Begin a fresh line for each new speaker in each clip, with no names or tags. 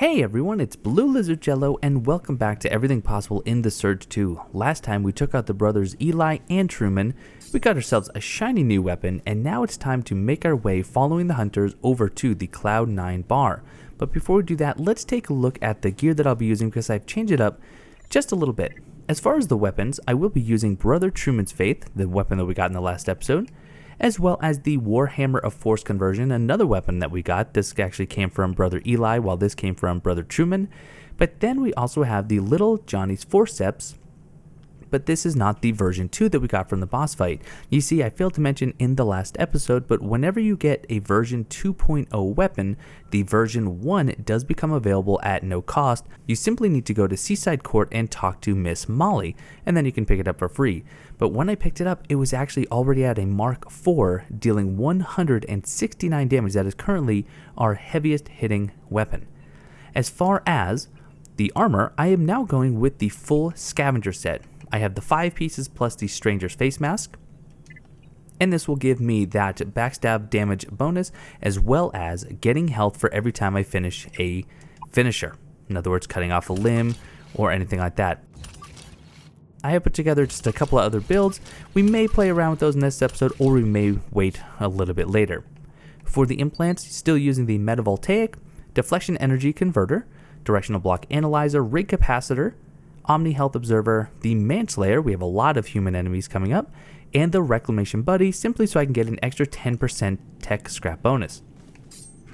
Hey everyone, it's Blue Lizard Jello and welcome back to Everything Possible in The Surge 2. Last time we took out the brothers Eli and Truman, we got ourselves a shiny new weapon, and now it's time to make our way following the hunters over to the Cloud 9 bar. But before we do that, let's take a look at the gear that I'll be using because I've changed it up just a little bit. As far as the weapons, I will be using Brother Truman's Faith, the weapon that we got in the last episode, as well as the Warhammer of Force conversion, another weapon that we got. This actually came from Brother Eli, while this came from Brother Truman. But then we also have the Little Johnny's Forceps, but this is not the version 2 that we got from the boss fight. You see, I failed to mention in the last episode, but whenever you get a version 2.0 weapon, the version 1 does become available at no cost. You simply need to go to Seaside Court and talk to Miss Molly, and then you can pick it up for free. But when I picked it up, it was actually already at a Mark IV, dealing 169 damage. That is currently our heaviest hitting weapon. As far as the armor, I am now going with the full scavenger set. I have the 5 pieces plus the Stranger's Face Mask, and this will give me that backstab damage bonus as well as getting health for every time I finish a finisher. In other words, cutting off a limb or anything like that. I have put together just a couple of other builds. We may play around with those in this episode, or we may wait a little bit later. For the implants, still using the Metavoltaic, Deflection Energy Converter, Directional Block Analyzer, Rig Capacitor, Omni Health Observer, the Manslayer, we have a lot of human enemies coming up, and the Reclamation Buddy, simply so I can get an extra 10% tech scrap bonus.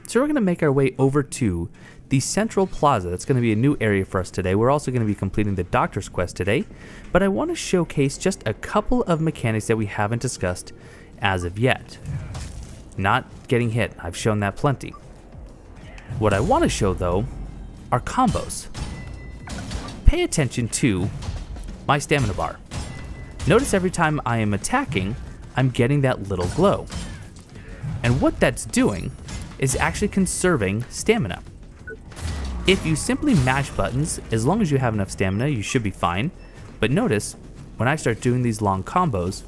So we're going to make our way over to the Central Plaza. That's going to be a new area for us today. We're also going to be completing the Doctor's Quest today, but I want to showcase just a couple of mechanics that we haven't discussed as of yet. Not getting hit, I've shown that plenty. What I want to show though are combos. Pay attention to my stamina bar. Notice every time I am attacking, I'm getting that little glow. And what that's doing is actually conserving stamina. If you simply mash buttons, as long as you have enough stamina, you should be fine. But notice, when I start doing these long combos,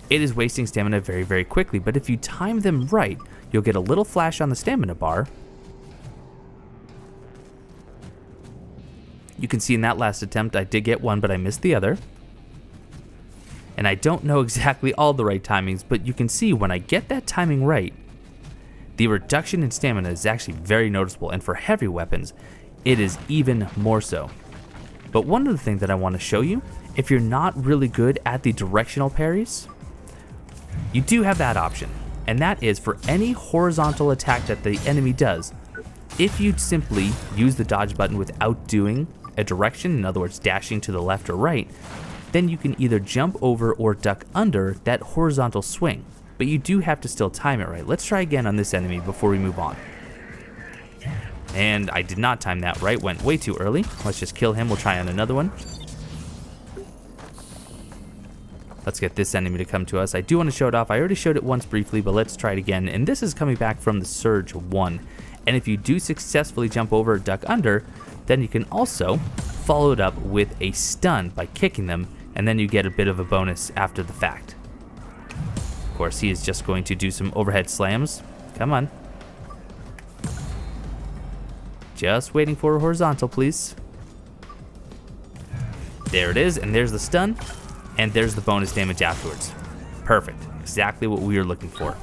it is wasting stamina very, very quickly. But if you time them right, you'll get a little flash on the stamina bar. You can see in that last attempt, I did get one, but I missed the other. And I don't know exactly all the right timings, but you can see when I get that timing right, the reduction in stamina is actually very noticeable, and for heavy weapons, it is even more so. But one of the things that I want to show you, if you're not really good at the directional parries, you do have that option, and that is for any horizontal attack that the enemy does. If you simply use the dodge button without doing a direction, in other words dashing to the left or right, then you can either jump over or duck under that horizontal swing. But you do have to still time it right. Let's try again on this enemy before we move on. And I did not time that right, went way too early. Let's just kill him, we'll try on another one. Let's get this enemy to come to us. I do want to show it off. I already showed it once briefly, but let's try it again. And this is coming back from the Surge 1. And if you do successfully jump over or duck under, then you can also follow it up with a stun by kicking them, and then you get a bit of a bonus after the fact. Of course, he is just going to do some overhead slams. Come on. Just waiting for a horizontal, please. There it is, and there's the stun, and there's the bonus damage afterwards. Perfect. Exactly what we were looking for.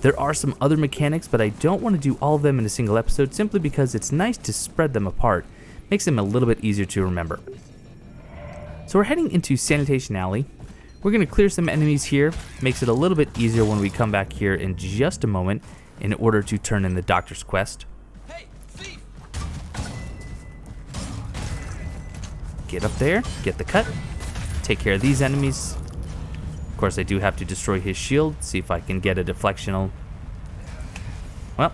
There are some other mechanics, but I don't want to do all of them in a single episode simply because it's nice to spread them apart. Makes them a little bit easier to remember. So we're heading into Sanitation Alley. We're going to clear some enemies here. Makes it a little bit easier when we come back here in just a moment in order to turn in the Doctor's Quest. Get up there, get the cut, take care of these enemies. Of course, I do have to destroy his shield, see if I can get a deflectional. Well,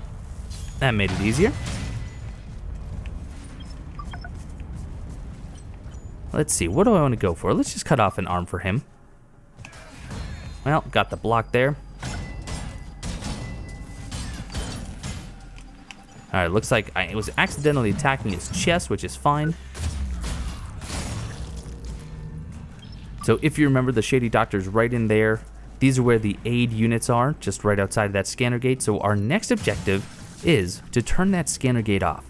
that made it easier. Let's see, what do I want to go for? Let's just cut off an arm for him. Well, got the block there. Alright, looks like I was accidentally attacking his chest, which is fine. So if you remember, the Shady Doctor's right in there. These are where the aid units are, just right outside of that scanner gate. So our next objective is to turn that scanner gate off.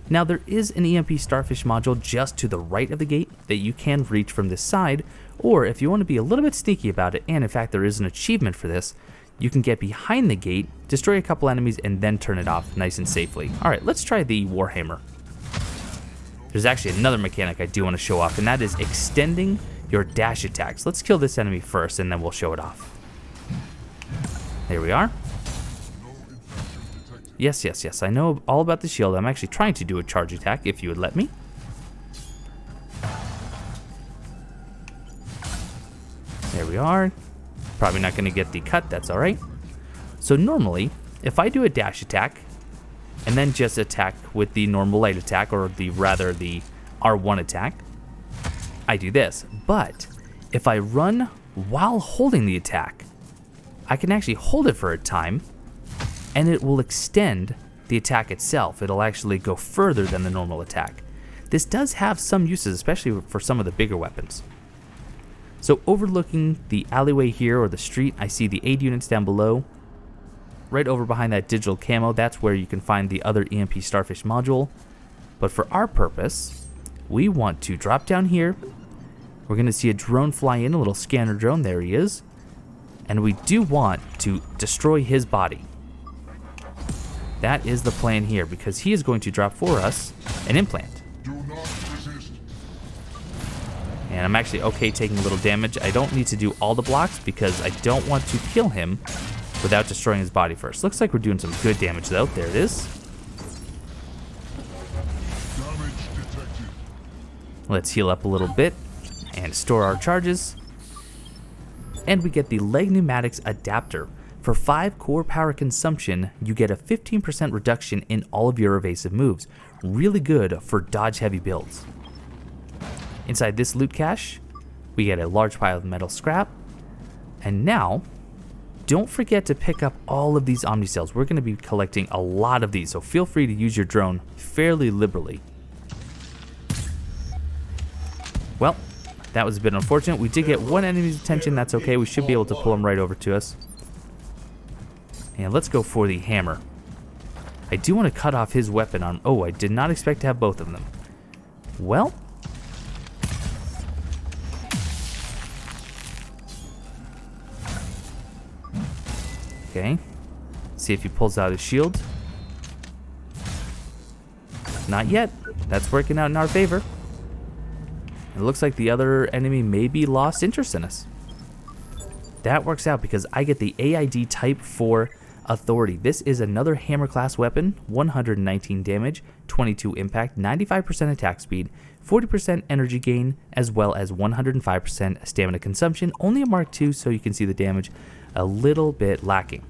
Now there is an EMP Starfish module just to the right of the gate that you can reach from this side, or if you want to be a little bit sneaky about it, and in fact there is an achievement for this, you can get behind the gate, destroy a couple enemies, and then turn it off nice and safely. Alright, let's try the Warhammer. There's actually another mechanic I do want to show off, and that is extending your dash attacks. Let's kill this enemy first, and then we'll show it off. There we are. Yes, I know all about the shield. I'm actually trying to do a charge attack, if you would let me. There we are. Probably not going to get the cut, that's alright. So normally, if I do a dash attack, and then just attack with the normal light attack, or the R1 attack, I do this. But if I run while holding the attack, I can actually hold it for a time, and it will extend the attack itself. It'll actually go further than the normal attack. This does have some uses, especially for some of the bigger weapons. So overlooking the alleyway here, or the street, I see the aid units down below. Right over behind that digital camo, that's where you can find the other EMP Starfish module. But for our purpose, we want to drop down here. We're going to see a drone fly in, a little scanner drone, there he is. And we do want to destroy his body. That is the plan here, because he is going to drop for us an implant.
Do not resist.
And I'm actually okay taking a little damage. I don't need to do all the blocks because I don't want to kill him without destroying his body first. Looks like we're doing some good damage though. There it is.
Damage detected.
Let's heal up a little bit and store our charges. And we get the leg pneumatics adapter. For 5 core power consumption, you get a 15% reduction in all of your evasive moves. Really good for dodge heavy builds. Inside this loot cache, we get a large pile of metal scrap. And now, don't forget to pick up all of these Omni cells. We're going to be collecting a lot of these, so feel free to use your drone fairly liberally. Well, that was a bit unfortunate. We did get one enemy's attention, that's okay. We should be able to pull him right over to us. And let's go for the hammer. I do want to cut off his weapon arm. Oh, I did not expect to have both of them. Well. Okay. See if he pulls out his shield. Not yet. That's working out in our favor. It looks like the other enemy maybe lost interest in us. That works out because I get the AID Type 4 Authority. This is another hammer class weapon, 119 damage, 22 impact, 95% attack speed, 40% energy gain, as well as 105% stamina consumption. Only a Mark II, so you can see the damage a little bit lacking.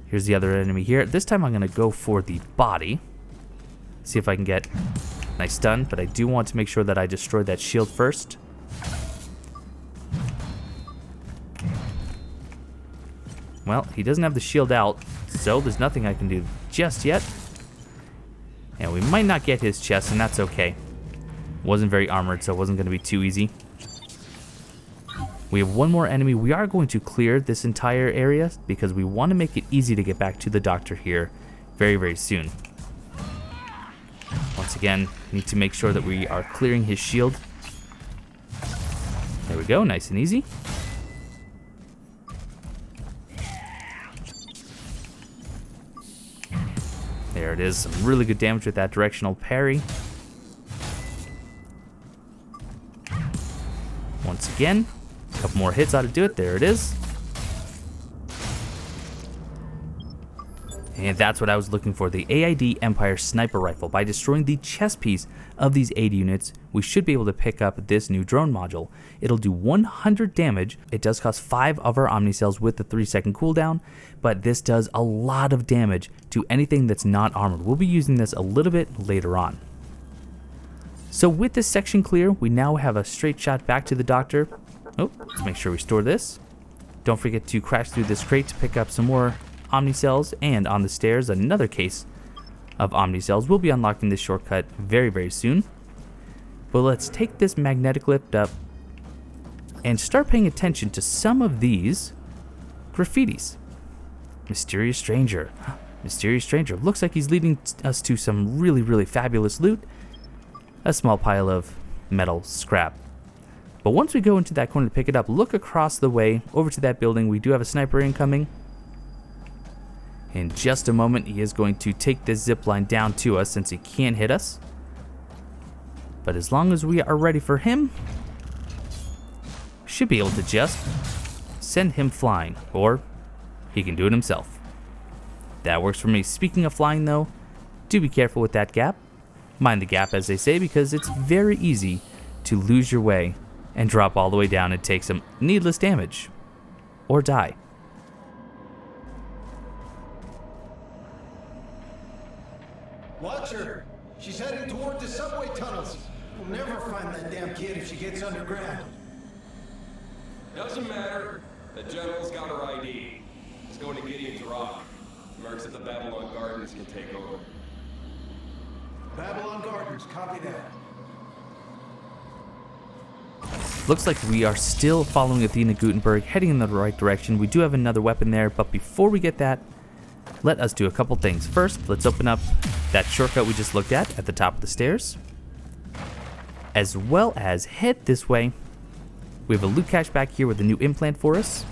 Here's the other enemy here. This time I'm going to go for the body. See if I can get a nice stun, but I do want to make sure that I destroy that shield first. Well, he doesn't have the shield out, so there's nothing I can do just yet. And we might not get his chest, and that's okay. Wasn't very armored, so it wasn't going to be too easy. We have one more enemy. We are going to clear this entire area because we want to make it easy to get back to the doctor here very, very soon. Once again, need to make sure that we are clearing his shield. There we go, nice and easy. There it is, some really good damage with that directional parry. Once again, a couple more hits ought to do it. There it is. And that's what I was looking for, the AID Empire Sniper Rifle. By destroying the chest piece of these aid units, we should be able to pick up this new drone module. It'll do 100 damage. It does cost 5 of our Omni cells with the 3-second cooldown, but this does a lot of damage to anything that's not armored. We'll be using this a little bit later on. So with this section clear, we now have a straight shot back to the doctor. Oh, let's make sure we store this. Don't forget to crash through this crate to pick up some more Omni cells, and on the stairs another case of Omni cells. We'll be unlocking this shortcut very, very soon. But let's take this magnetic lift up and start paying attention to some of these graffitis. Mysterious stranger. Mysterious stranger. Looks like he's leading us to some really fabulous loot. A small pile of metal scrap. But once we go into that corner to pick it up, look across the way over to that building. We do have a sniper incoming. In just a moment, he is going to take this zip line down to us since he can't hit us. But as long as we are ready for him, we should be able to just send him flying, or he can do it himself. That works for me. Speaking of flying though, do be careful with that gap. Mind the gap, as they say, because it's very easy to lose your way and drop all the way down and take some needless damage. Or die.
Watch her! She's heading toward the subway tunnels. We'll never find that damn kid if she gets underground.
Doesn't matter. The general's got her ID. He's going to Gideon's Rock. Mercs at the Babylon Gardens can take over.
Babylon Gardens, copy that.
Looks like we are still following Athena Guttenberg, heading in the right direction. We do have another weapon there, but before we get that, let us do a couple things. First, let's open up that shortcut we just looked at the top of the stairs, as well as head this way. We have a loot cache back here with a new implant for us.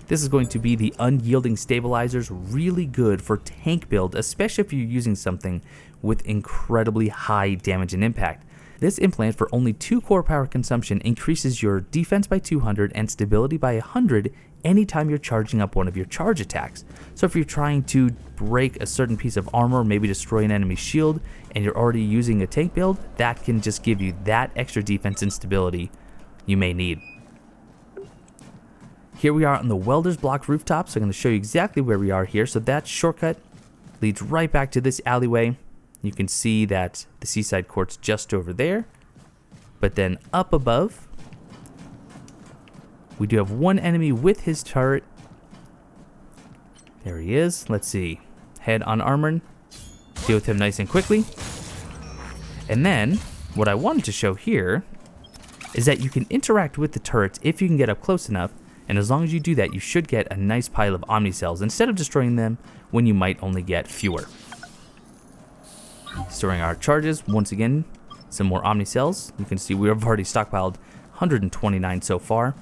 This is going to be the unyielding stabilizers, really good for tank build, especially if you're using something with incredibly high damage and impact. This implant, for only 2 core power consumption, increases your defense by 200 and stability by 100 anytime you're charging up one of your charge attacks. So if you're trying to break a certain piece of armor, maybe destroy an enemy shield, and you're already using a tank build, that can just give you that extra defense and stability you may need. Here we are on the welder's block rooftop, so I'm going to show you exactly where we are here. So that shortcut leads right back to this alleyway. You can see that the seaside court's just over there. But then up above, we do have one enemy with his turret. There he is. Let's see. Head unarmored. Deal with him nice and quickly. And then, what I wanted to show here is that you can interact with the turrets if you can get up close enough. And as long as you do that, you should get a nice pile of Omni cells instead of destroying them when you might only get fewer. Storing our charges, once again, some more Omni cells. You can see we have already stockpiled 129 so far.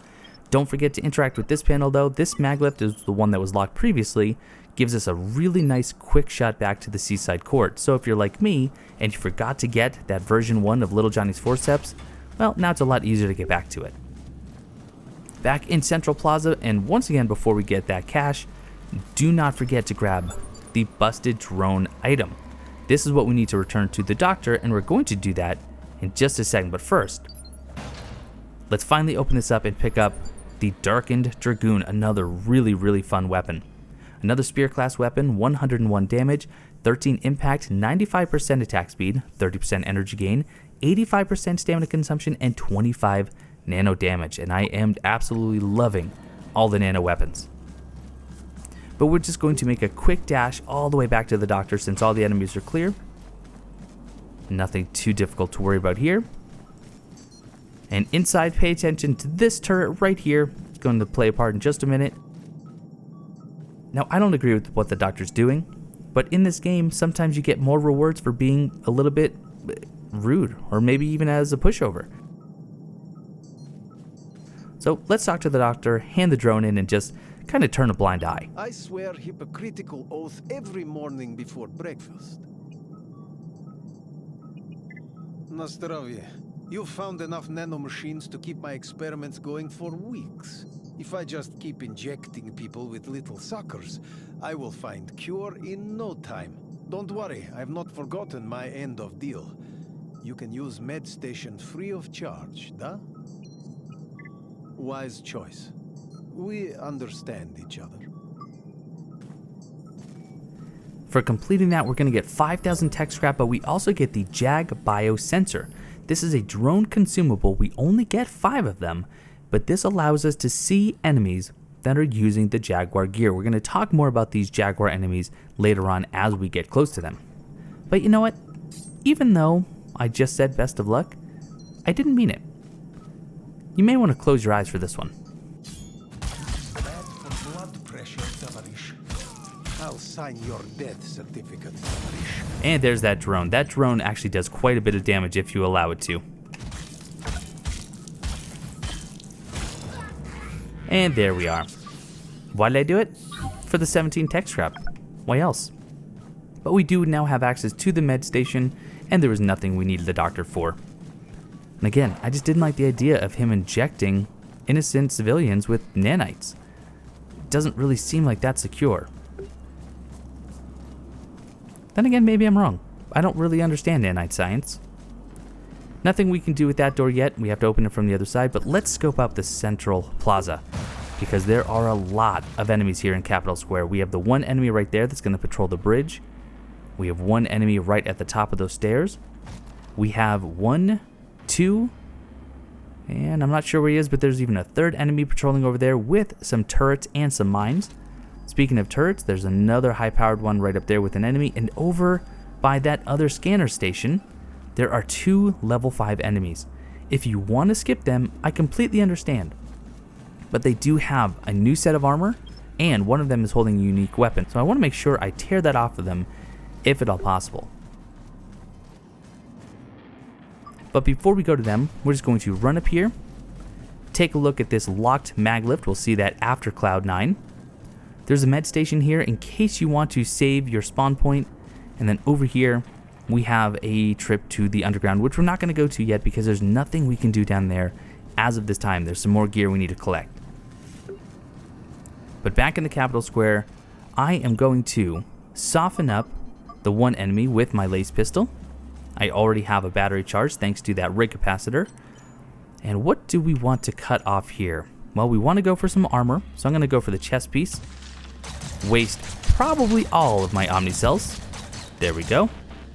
Don't forget to interact with this panel though. This maglift is the one that was locked previously. Gives us a really nice quick shot back to the seaside court. So if you're like me and you forgot to get that version 1 of Little Johnny's forceps, well, now it's a lot easier to get back to it. Back in Central Plaza, and once again before we get that cash, do not forget to grab the busted drone item. This is what we need to return to the doctor, and we're going to do that in just a second. But first, let's finally open this up and pick up the Darkened Dragoon, another really fun weapon. Another spear class weapon, 101 damage, 13 impact, 95% attack speed, 30% energy gain, 85% stamina consumption, and 25 nano damage. And I am absolutely loving all the nano weapons. But we're just going to make a quick dash all the way back to the doctor since all the enemies are clear. Nothing too difficult to worry about here. And inside, pay attention to this turret right here. It's going to play a part in just a minute. Now, I don't agree with what the doctor's doing, but in this game, sometimes you get more rewards for being a little bit rude, or maybe even as a pushover. So let's talk to the doctor, hand the drone in, and just kind of turn a blind eye.
I swear hypocritical oath every morning before breakfast. Nazdravie. You've found enough nanomachines to keep my experiments going for weeks. If I just keep injecting people with little suckers, I will find cure in no time. Don't worry, I've not forgotten my end of deal. You can use MedStation free of charge, da? Wise choice. We understand each other.
For completing that, we're going to get 5,000 tech scrap, but we also get the Jag biosensor. This is a drone consumable. We only get 5 of them, but this allows us to see enemies that are using the Jaguar gear. We're going to talk more about these Jaguar enemies later on as we get close to them. But you know what? Even though I just said best of luck, I didn't mean it. You may want to close your eyes for this one.
Bad for blood pressure, Tavarish. I'll sign your death certificate.
And there's that drone. That drone actually does quite a bit of damage if you allow it to. And there we are. Why did I do it? For the 17 tech scrap. Why else? But we do now have access to the med station, and there was nothing we needed the doctor for. And again, I just didn't like the idea of him injecting innocent civilians with nanites. It doesn't really seem like that's secure. Then again, maybe I'm wrong. I don't really understand nanite science. Nothing we can do with that door yet. We have to open it from the other side, but let's scope out the central plaza, because there are a lot of enemies here in Capital Square. We have the one enemy right there that's going to patrol the bridge. We have one enemy right at the top of those stairs. We have 1, 2, and I'm not sure where he is, but there's even a third enemy patrolling over there with some turrets and some mines. Speaking of turrets, there's another high-powered one right up there with an enemy, and over by that other scanner station, there are 2 level 5 enemies. If you want to skip them, I completely understand. But they do have a new set of armor, and one of them is holding a unique weapon, so I want to make sure I tear that off of them, if at all possible. But before we go to them, we're just going to run up here, take a look at this locked mag lift. We'll see that after Cloud 9. There's a med station here in case you want to save your spawn point, and then over here we have a trip to the underground, which we're not going to go to yet because there's nothing we can do down there as of this time. There's some more gear we need to collect. But back in the Capital Square, I am going to soften up the one enemy with my lace pistol. I already have a battery charge thanks to that rig capacitor. And what do we want to cut off here? Well, we want to go for some armor, so I'm going to go for the chest piece. Waste probably all of my Omni cells. There we go.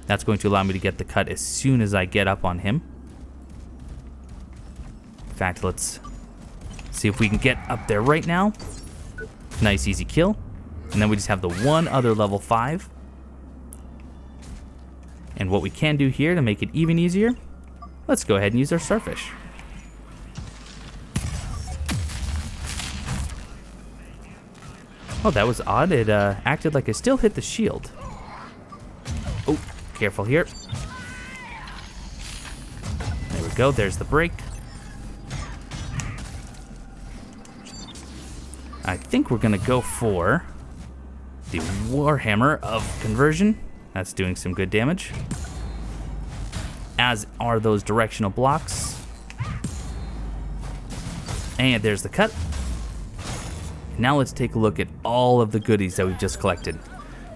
That's going to allow me to get the cut as soon as I get up on him. In fact, let's see if we can get up there right now. Nice easy kill. And then we just have the one other level 5. And what we can do here to make it even easier, let's go ahead and use our starfish. Oh, that was odd. It acted like it still hit the shield. Oh, careful here. There we go. There's the break. I think we're going to go for the Warhammer of Conversion. That's doing some good damage. As are those directional blocks. And there's the cut. Now let's take a look at all of the goodies that we've just collected.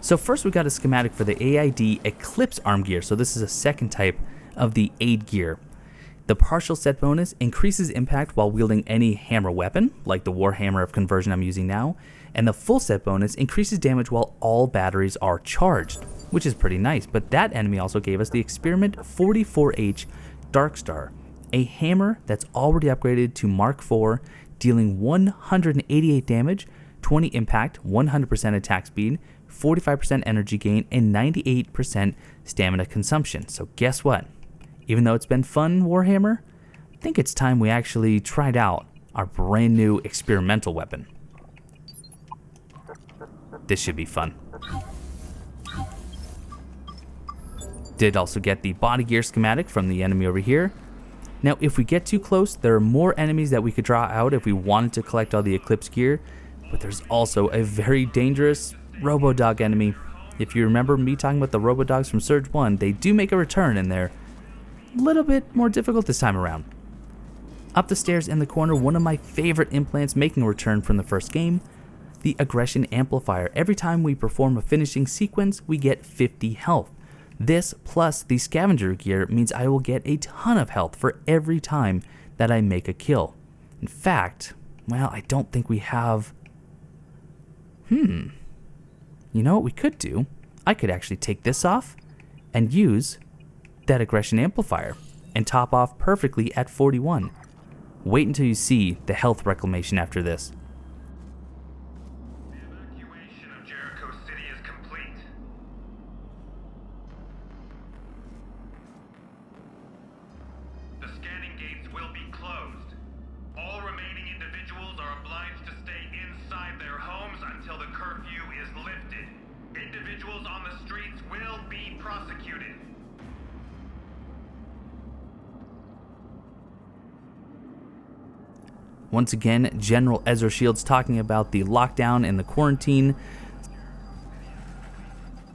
So first we got a schematic for the AID Eclipse arm gear. So this is a second type of the aid gear. The partial set bonus increases impact while wielding any hammer weapon, like the Warhammer of Conversion I'm using now, and the full set bonus increases damage while all batteries are charged, which is pretty nice. But that enemy also gave us the Experiment 44H Darkstar, a hammer that's already upgraded to Mark IV, dealing 188 damage, 20 impact, 100% attack speed, 45% energy gain, and 98% stamina consumption. So guess what? Even though it's been fun, Warhammer, I think it's time we actually tried out our brand new experimental weapon. This should be fun. Did also get the body gear schematic from the enemy over here. Now, if we get too close, there are more enemies that we could draw out if we wanted to collect all the Eclipse gear, but there's also a very dangerous Robodog enemy. If you remember me talking about the Robodogs from Surge 1, they do make a return and they're a little bit more difficult this time around. Up the stairs in the corner, one of my favorite implants making a return from the first game, the Aggression Amplifier. Every time we perform a finishing sequence, we get 50 health. This plus the scavenger gear means I will get a ton of health for every time that I make a kill. In fact, well, I don't think we have... You know what we could do? I could actually take this off and use that Aggression Amplifier and top off perfectly at 41. Wait until you see the health reclamation after this.
The evacuation of Jericho City is complete. The scanning gates will be closed. All remaining individuals are obliged to stay inside their homes until the curfew is lifted. Individuals on the streets will be prosecuted.
Once again, General Ezra Shields talking about the lockdown and the quarantine.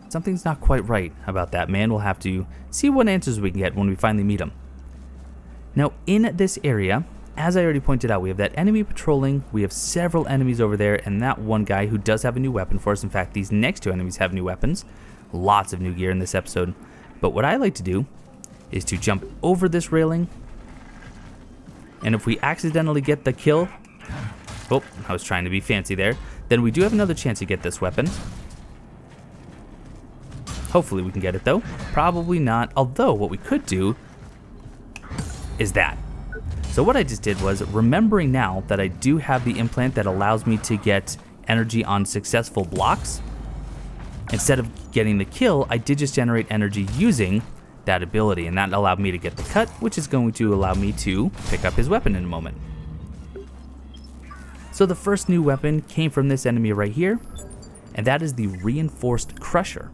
Something's not quite right about that, man. We'll have to see what answers we can get when we finally meet him. Now, in this area, as I already pointed out, we have that enemy patrolling. We have several enemies over there, and that one guy who does have a new weapon for us. In fact, these next two enemies have new weapons. Lots of new gear in this episode. But what I like to do is to jump over this railing. And if we accidentally get the kill, oh, I was trying to be fancy there, then we do have another chance to get this weapon. Hopefully we can get it though. Probably not, although what we could do is that. So what I just did was, remembering now that I do have the implant that allows me to get energy on successful blocks, instead of getting the kill, I did just generate energy using that ability, and that allowed me to get the cut, which is going to allow me to pick up his weapon in a moment. So the first new weapon came from this enemy right here, and that is the Reinforced Crusher.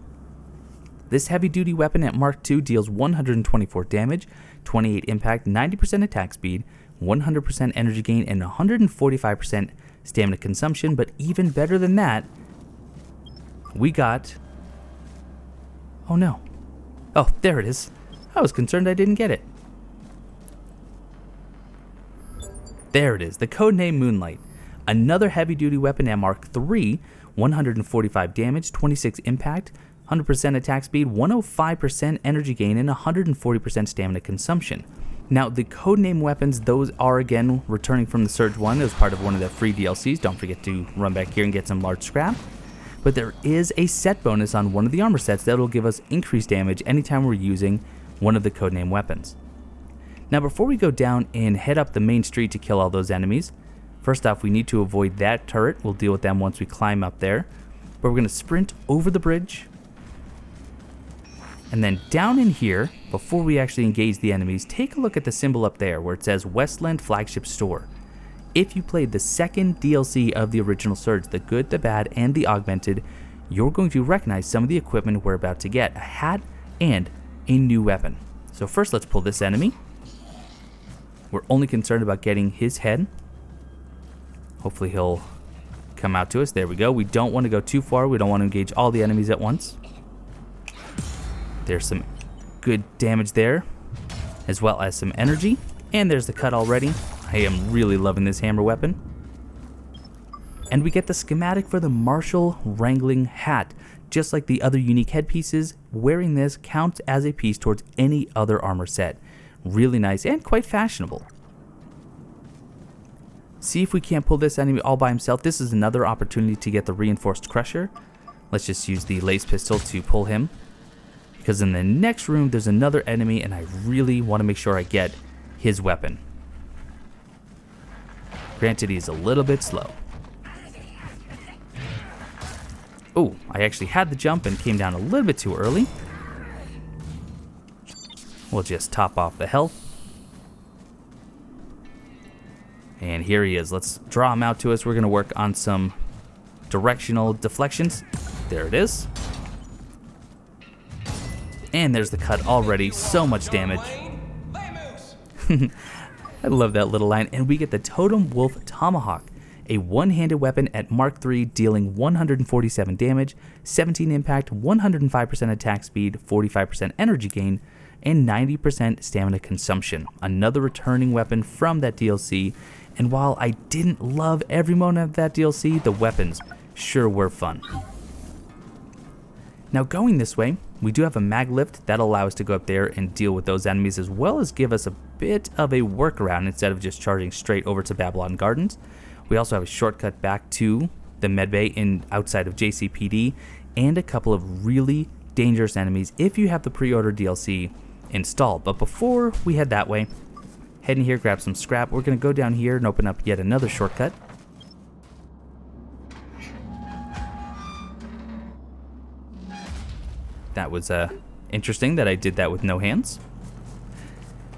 This heavy-duty weapon at Mark II deals 124 damage, 28 impact, 90% attack speed, 100% energy gain, and 145% stamina consumption, but even better than that, we got... oh no. Oh, there it is. I was concerned I didn't get it. There it is, the codename Moonlight. Another heavy-duty weapon at Mark III, 145 damage, 26 impact, 100% attack speed, 105% energy gain, and 140% stamina consumption. Now, the codename weapons, those are again returning from the Surge 1 as part of one of the free DLCs. Don't forget to run back here and get some large scrap. But there is a set bonus on one of the armor sets that will give us increased damage anytime we're using one of the codename weapons. Now, before we go down and head up the main street to kill all those enemies, first off, we need to avoid that turret. We'll deal with them once we climb up there. But we're going to sprint over the bridge. And then down in here, before we actually engage the enemies, take a look at the symbol up there where it says Westland Flagship Store. If you played the second DLC of the original Surge, the Good, the Bad, and the Augmented, you're going to recognize some of the equipment we're about to get, a hat and a new weapon. So first, let's pull this enemy. We're only concerned about getting his head. Hopefully he'll come out to us. There we go. We don't want to go too far. We don't want to engage all the enemies at once. There's some good damage there, as well as some energy. And there's the cut already. I am really loving this hammer weapon. And we get the schematic for the Marshall Wrangling hat. Just like the other unique headpieces, wearing this counts as a piece towards any other armor set. Really nice and quite fashionable. See if we can't pull this enemy all by himself. This is another opportunity to get the Reinforced Crusher. Let's just use the lace pistol to pull him. Because in the next room, there's another enemy, and I really want to make sure I get his weapon. Granted, he's a little bit slow. Oh, I actually had the jump and came down a little bit too early. We'll just top off the health. And here he is. Let's draw him out to us. We're going to work on some directional deflections. There it is. And there's the cut already. So much damage. I love that little line. And we get the Totem Wolf Tomahawk, a one-handed weapon at Mark III, dealing 147 damage, 17 impact, 105% attack speed, 45% energy gain, and 90% stamina consumption. Another returning weapon from that DLC. And while I didn't love every moment of that DLC, the weapons sure were fun. Now, going this way, we do have a mag lift that'll allow us to go up there and deal with those enemies, as well as give us a bit of a workaround instead of just charging straight over to Babylon Gardens. We also have a shortcut back to the medbay outside of JCPD, and a couple of really dangerous enemies if you have the pre-order DLC installed. But before we head that way, head in here, grab some scrap. We're going to go down here and open up yet another shortcut. That was interesting that I did that with no hands.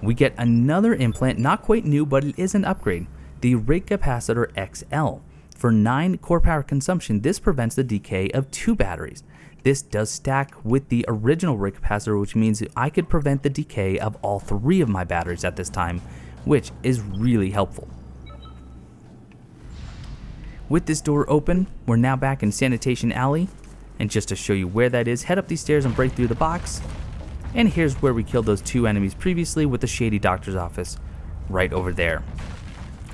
We get another implant, not quite new, but it is an upgrade. The Rig Capacitor XL. For 9 core power consumption, this prevents the decay of 2 batteries. This does stack with the original rate capacitor, which means I could prevent the decay of all 3 of my batteries at this time, which is really helpful. With this door open, we're now back in Sanitation Alley, and just to show you where that is, head up these stairs and break through the box. And here's where we killed those 2 enemies previously with the shady doctor's office, right over there.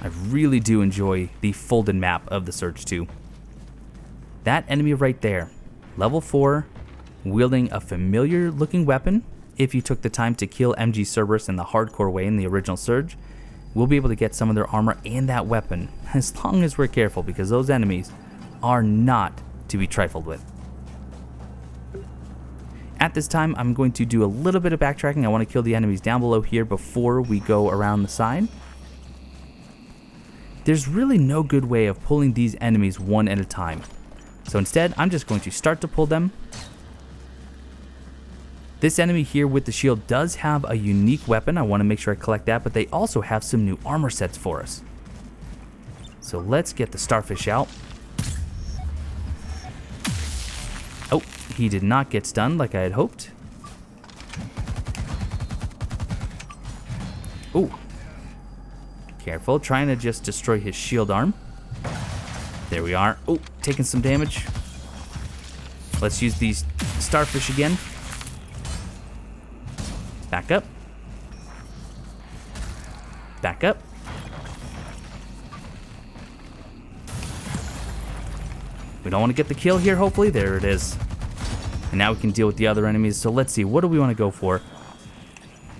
I really do enjoy the folded map of the Surge 2. That enemy right there, level 4, wielding a familiar looking weapon. If you took the time to kill MG Cerberus in the hardcore way in the original Surge, we'll be able to get some of their armor and that weapon, as long as we're careful, because those enemies are not to be trifled with. At this time, I'm going to do a little bit of backtracking. I want to kill the enemies down below here before we go around the side. There's really no good way of pulling these enemies one at a time. So instead, I'm just going to start to pull them. This enemy here with the shield does have a unique weapon. I want to make sure I collect that, but they also have some new armor sets for us. So let's get the starfish out. Oh, he did not get stunned like I had hoped. Ooh. Careful, trying to just destroy his shield arm. There we are. Oh, taking some damage. Let's use these starfish again. Back up. Back up. We don't want to get the kill here, hopefully. There it is. And now we can deal with the other enemies. So let's see, what do we want to go for?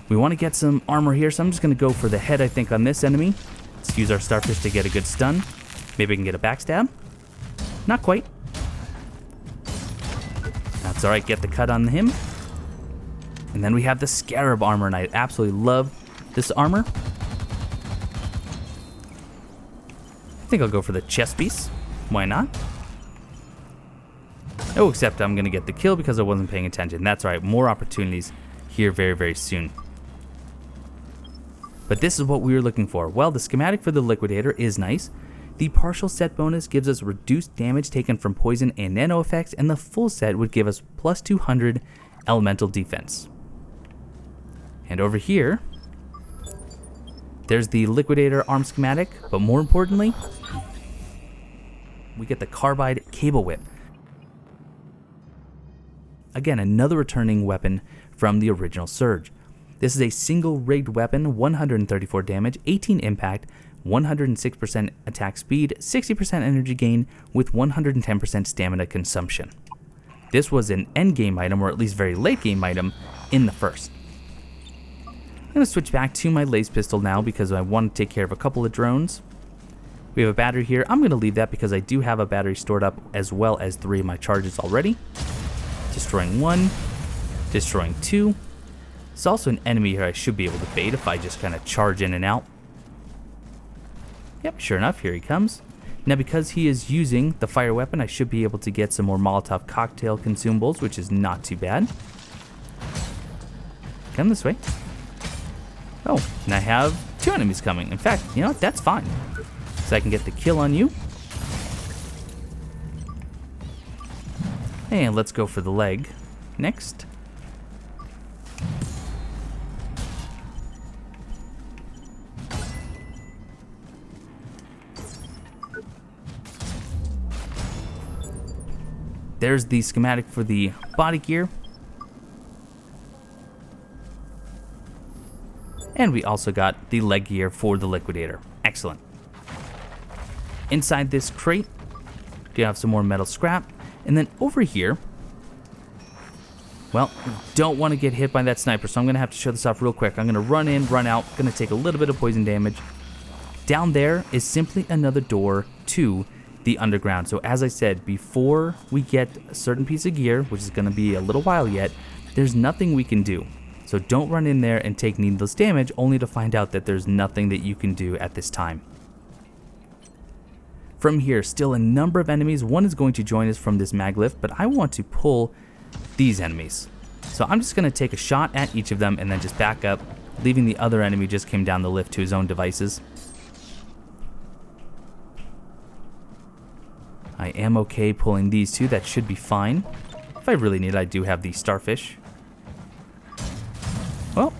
We want to get some armor here, so I'm just going to go for the head, I think, on this enemy. Let's use our starfish to get a good stun. Maybe I can get a backstab. Not quite. That's alright, get the cut on him. And then we have the scarab armor, and I absolutely love this armor. I think I'll go for the chest piece. Why not? Oh, except I'm going to get the kill because I wasn't paying attention. That's right, more opportunities here very, very soon. But this is what we were looking for. Well, the schematic for the liquidator is nice. The partial set bonus gives us reduced damage taken from poison and nano effects, and the full set would give us plus 200 elemental defense. And over here, there's the liquidator arm schematic, but more importantly, we get the carbide cable whip. Again, another returning weapon from the original Surge. This is a single rigged weapon, 134 damage, 18 impact, 106% attack speed, 60% energy gain, with 110% stamina consumption. This was an endgame item, or at least very late game item, in the first. I'm going to switch back to my laser pistol now because I want to take care of a couple of drones. We have a battery here. I'm going to leave that because I do have a battery stored up as well as 3 of my charges already. Destroying 1, destroying 2. There's also an enemy here I should be able to bait if I just kind of charge in and out. Yep, sure enough, here he comes. Now because he is using the fire weapon, I should be able to get some more Molotov cocktail consumables, which is not too bad. Come this way. Oh, and I have 2 enemies coming. In fact, you know what? That's fine. So I can get the kill on you. And let's go for the leg next. There's the schematic for the body gear. And we also got the leg gear for the liquidator. Excellent. Inside this crate, you have some more metal scrap. And then over here, well, don't want to get hit by that sniper, so I'm going to have to show this off real quick. I'm going to run in, run out, going to take a little bit of poison damage. Down there is simply another door to the underground. So as I said, before we get a certain piece of gear, which is going to be a little while yet, there's nothing we can do. So don't run in there and take needless damage only to find out that there's nothing that you can do at this time. From here, still a number of enemies. One is going to join us from this mag lift, but I want to pull these enemies. So I'm just going to take a shot at each of them and then just back up, leaving the other enemy just came down the lift to his own devices. I am okay pulling these 2. That should be fine. If I really need it, I do have the starfish. Well,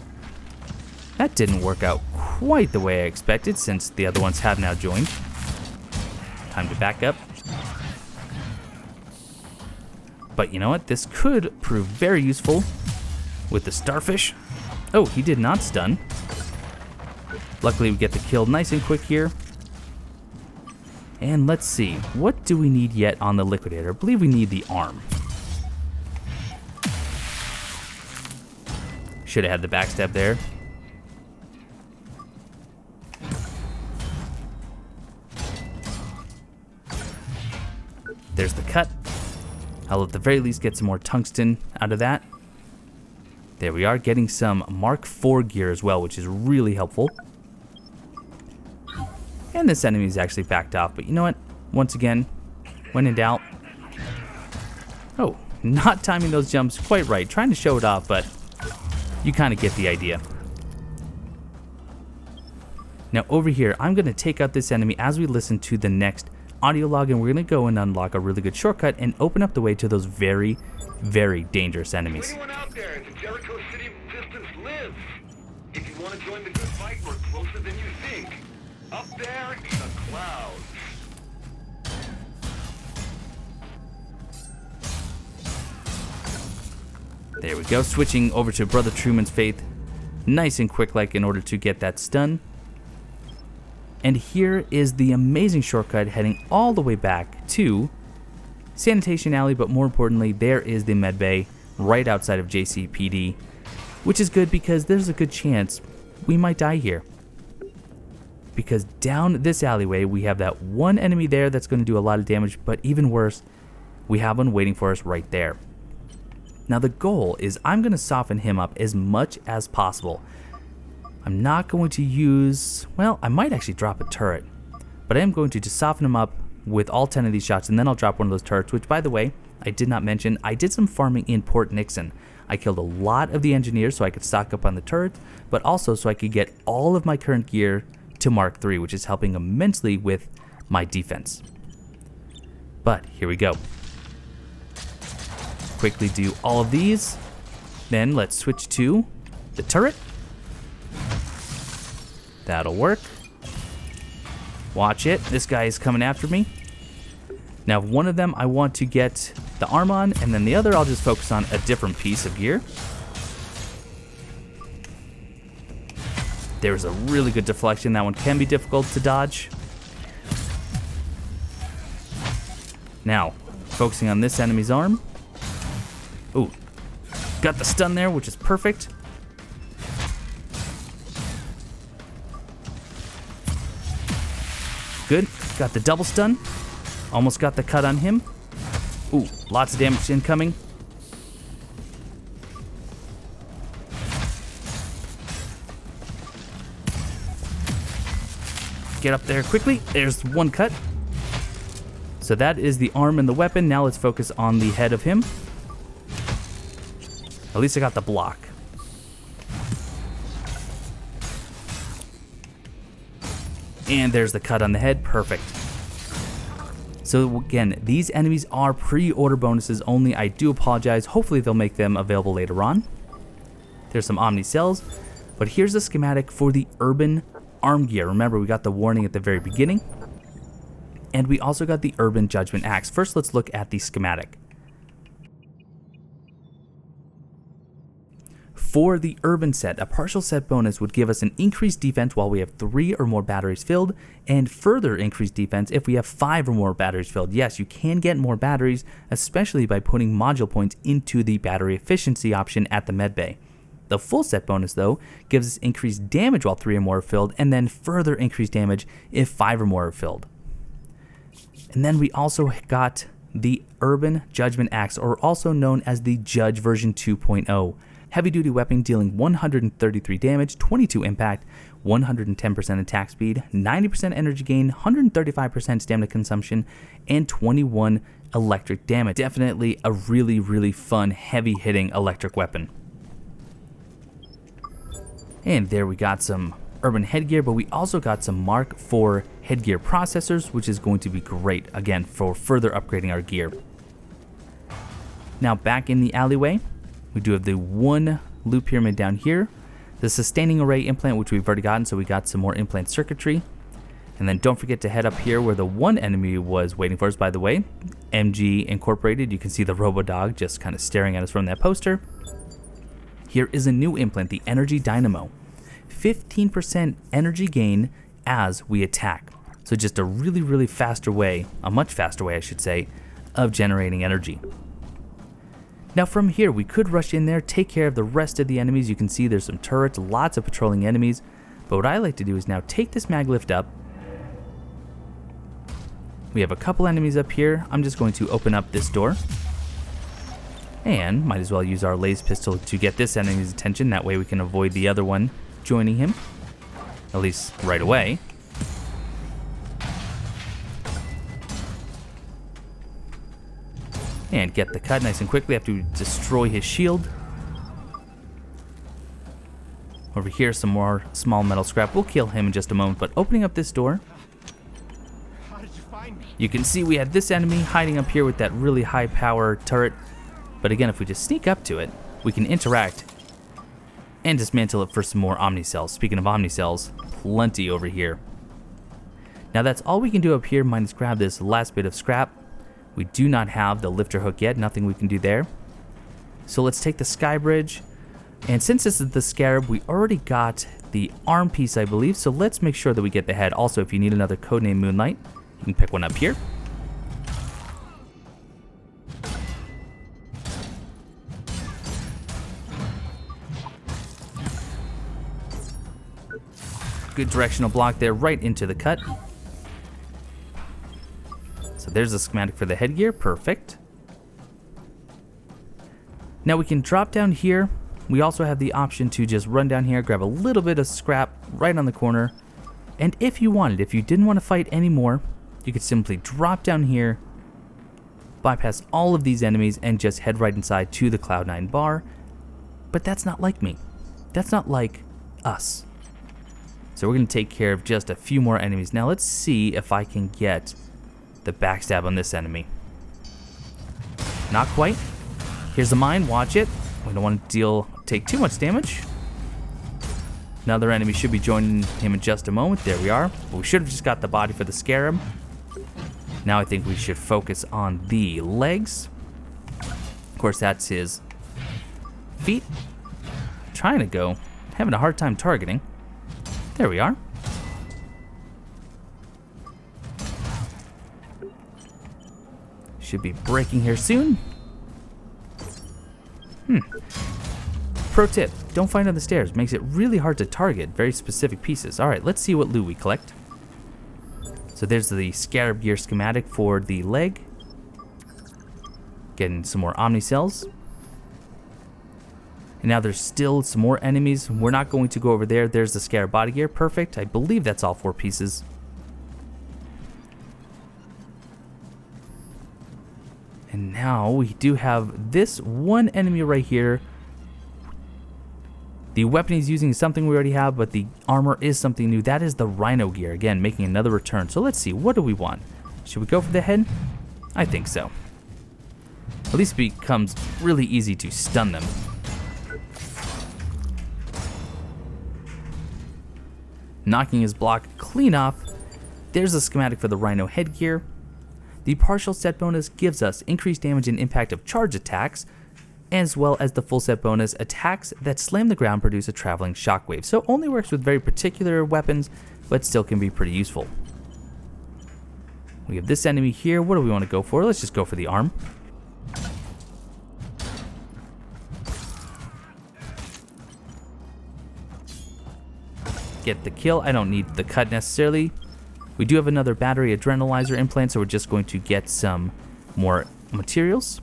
that didn't work out quite the way I expected since the other ones have now joined. Time to back up. But you know what? This could prove very useful with the starfish. Oh, he did not stun. Luckily, we get the kill nice and quick here. And let's see. What do we need yet on the liquidator? I believe we need the arm. Should have had the backstab there. There's the cut. I'll at the very least get some more tungsten out of that. There we are, getting some Mark IV gear as well, which is really helpful. And this enemy is actually backed off, but you know what? Once again, when in doubt. Oh, not timing those jumps quite right. Trying to show it off, but you kind of get the idea. Now over here, I'm going to take out this enemy as we listen to the next audio log, and we're going to go and unlock a really good shortcut and open up the way to those very, very dangerous enemies.
Anyone out there, the Jericho City resistance lives. If you want to join the good fight, we're closer than you think. Up there in the clouds.
There we go, switching over to Brother Truman's Faith. Nice and quick like in order to get that stun. And here is the amazing shortcut heading all the way back to Sanitation Alley, but more importantly, there is the med bay right outside of JCPD, which is good because there's a good chance we might die here. Because down this alleyway, we have that one enemy there that's going to do a lot of damage, but even worse, we have one waiting for us right there. Now the goal is I'm going to soften him up as much as possible. I'm not going to use, well, I might actually drop a turret, but I am going to just soften him up with all 10 of these shots, and then I'll drop one of those turrets, which, by the way, I did not mention. I did some farming in Port Nixon. I killed a lot of the engineers so I could stock up on the turrets, but also so I could get all of my current gear to Mark III, which is helping immensely with my defense. But here we go. Quickly do all of these. Then let's switch to the turret. That'll work. Watch it. This guy is coming after me. Now, one of them I want to get the arm on, and then the other I'll just focus on a different piece of gear. There's a really good deflection. That one can be difficult to dodge. Now, focusing on this enemy's arm. Ooh, got the stun there, which is perfect. Good, got the double stun. Almost got the cut on him. Ooh, lots of damage incoming. Get up there quickly. There's one cut. So that is the arm and the weapon. Now let's focus on the head of him. At least I got the block. And there's the cut on the head. Perfect. So again, these enemies are pre-order bonuses only. I do apologize. Hopefully they'll make them available later on. There's some Omni cells. But here's the schematic for the urban arm gear. Remember, we got the warning at the very beginning. And we also got the urban judgment axe. First, let's look at the schematic. For the urban set, a partial set bonus would give us an increased defense while we have 3 or more batteries filled, and further increased defense if we have 5 or more batteries filled. Yes, you can get more batteries, especially by putting module points into the battery efficiency option at the med bay. The full set bonus, though, gives us increased damage while 3 or more are filled, and then further increased damage if 5 or more are filled. And then we also got the Urban Judgment Axe, or also known as the Judge version 2.0. Heavy duty weapon dealing 133 damage, 22 impact, 110% attack speed, 90% energy gain, 135% stamina consumption, and 21 electric damage. Definitely a really, really fun, heavy hitting electric weapon. And there we got some urban headgear, but we also got some Mark IV headgear processors, which is going to be great, again, for further upgrading our gear. Now back in the alleyway, we do have the one loop pyramid down here. The sustaining array implant, which we've already gotten, so we got some more implant circuitry. And then don't forget to head up here where the one enemy was waiting for us, by the way. MG Incorporated, you can see the Robo-Dog just kind of staring at us from that poster. Here is a new implant, the Energy Dynamo. 15% energy gain as we attack. So just a really, really faster way, a much faster way I should say, of generating energy. Now from here, we could rush in there, take care of the rest of the enemies. You can see there's some turrets, lots of patrolling enemies. But what I like to do is now take this mag lift up. We have a couple enemies up here. I'm just going to open up this door. And might as well use our laser pistol to get this enemy's attention. That way we can avoid the other one joining him. At least right away. And get the cut nice and quickly after we destroy his shield. Over here, some more small metal scrap. We'll kill him in just a moment, but opening up this door, you can see we had this enemy hiding up here with that really high power turret. But again, if we just sneak up to it, we can interact and dismantle it for some more Omnicells. Speaking of Omnicells, plenty over here. Now that's all we can do up here, minus grab this last bit of scrap. We do not have the lifter hook yet, nothing we can do there. So let's take the sky bridge. And since this is the scarab, we already got the arm piece, I believe. So let's make sure that we get the head. Also, if you need another codename Moonlight, you can pick one up here. Good directional block there, right into the cut. So there's a schematic for the headgear, perfect. Now we can drop down here. We also have the option to just run down here, grab a little bit of scrap right on the corner. And if you wanted, if you didn't want to fight anymore, you could simply drop down here, bypass all of these enemies, and just head right inside to the Cloud9 bar. But that's not like me. That's not like us. So we're going to take care of just a few more enemies. Now let's see if I can get the backstab on this enemy. Not quite. Here's the mine, watch it. We don't want to take too much damage. Another enemy should be joining him in just a moment. There we are. But we should have just got the body for the scarab. Now I think we should focus on the legs. Of course, that's his feet. Trying to go. Having a hard time targeting. There we are. Should be breaking here soon. Pro tip, don't find on the stairs. Makes it really hard to target very specific pieces. Alright, let's see what loot we collect. So there's the scarab gear schematic for the leg. Getting some more Omnicells. And now there's still some more enemies. We're not going to go over there. There's the scarab body gear. Perfect. I believe that's all 4 pieces. And now we do have this one enemy right here. The weapon he's using is something we already have, but the armor is something new. That is the Rhino gear. Again, making another return. So let's see. What do we want? Should we go for the head? I think so. At least it becomes really easy to stun them. Knocking his block clean off. There's a schematic for the Rhino headgear. The partial set bonus gives us increased damage and impact of charge attacks, as well as the full set bonus, attacks that slam the ground produce a traveling shockwave. So only works with very particular weapons, but still can be pretty useful. We have this enemy here. What do we want to go for? Let's just go for the arm. Get the kill. I don't need the cut necessarily. We do have another battery adrenalizer implant, so we're just going to get some more materials.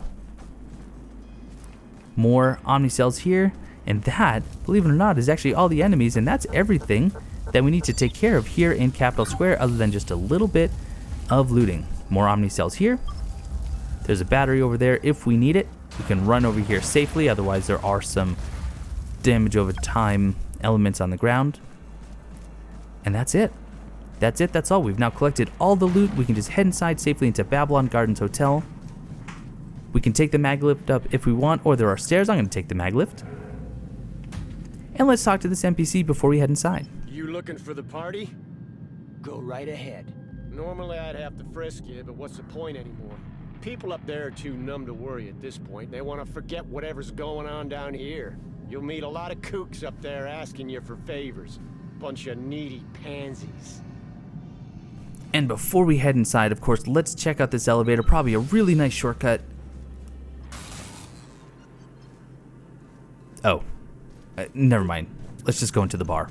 More Omnicells here, and that, believe it or not, is actually all the enemies, and that's everything that we need to take care of here in Capital Square, other than just a little bit of looting. More Omnicells here. There's a battery over there if we need it. We can run over here safely, otherwise there are some damage over time elements on the ground. And that's it. That's it, that's all. We've now collected all the loot. We can just head inside safely into Babylon Gardens Hotel. We can take the mag lift up if we want, or there are stairs. I'm going to take the mag lift. And let's talk to this NPC before we head inside.
You looking for the party? Go right ahead. Normally I'd have to frisk you, but what's the point anymore? People up there are too numb to worry at this point. They want to forget whatever's going on down here. You'll meet a lot of kooks up there asking you for favors. Bunch of needy pansies.
And before we head inside, of course, let's check out this elevator. Probably a really nice shortcut. Oh. Never mind. Let's just go into the bar.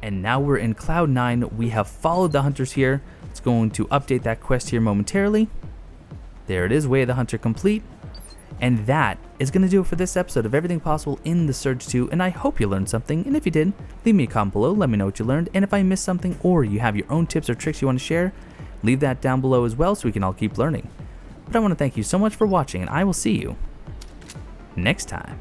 And now we're in Cloud 9. We have followed the hunters here. It's going to update that quest here momentarily. There it is, Way of the Hunter complete. And that is going to do it for this episode of Everything Possible in The Surge 2. And I hope you learned something. And if you did, leave me a comment below. Let me know what you learned. And if I missed something or you have your own tips or tricks you want to share, leave that down below as well so we can all keep learning. But I want to thank you so much for watching, and I will see you next time.